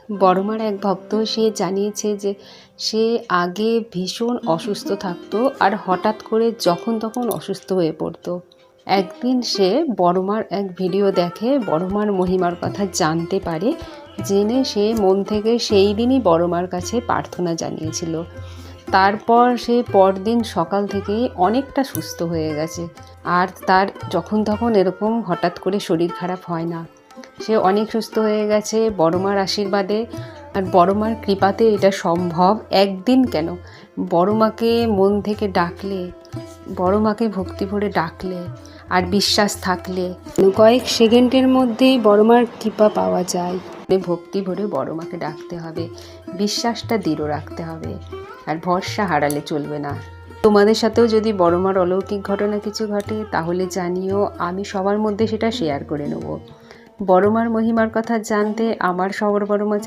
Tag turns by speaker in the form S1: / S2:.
S1: বড়মার এক ভক্ত সে জানিয়েছে যে সে আগে ভীষণ অসুস্থ থাকতো আর হঠাৎ করে যখন তখন অসুস্থ হয়ে পড়তো। একদিন সে বড়মার এক ভিডিও দেখে, বড়মার মহিমার কথা জানতে পারে, জেনে সে মন থেকে সেই দিনই বড়মার কাছে প্রার্থনা জানিয়েছিল। তারপর সে পরদিন সকাল থেকে অনেকটা সুস্থ হয়ে গেছে, আর তার যখন তখন এরকম হঠাৎ করে শরীর খারাপ হয় না। সে অনেক সুস্থ হয়ে গেছে বড়মার আশীর্বাদে আর বড়মার কৃপাতে এটা সম্ভব। একদিন কেন, বড়মাকে মন থেকে ডাকলে, বড়মাকে ভক্তি ভরে ডাকলে আর বিশ্বাস থাকলে কয়েক সেকেন্ডের মধ্যেই বড়মার কৃপা পাওয়া যায়। ভক্তি ভরে বড়মাকে ডাকতে হবে, বিশ্বাসটা দৃঢ় রাখতে হবে, আর ভরসা হারালে চলবে না। তোমাদের সাথেও যদি বড়মার অলৌকিক ঘটনা কিছু ঘটে তাহলে জানিও, আমি সবার মধ্যে সেটা শেয়ার করে নেব। বড়মার মহিমার কথা জানতে আমার সবার বড়মা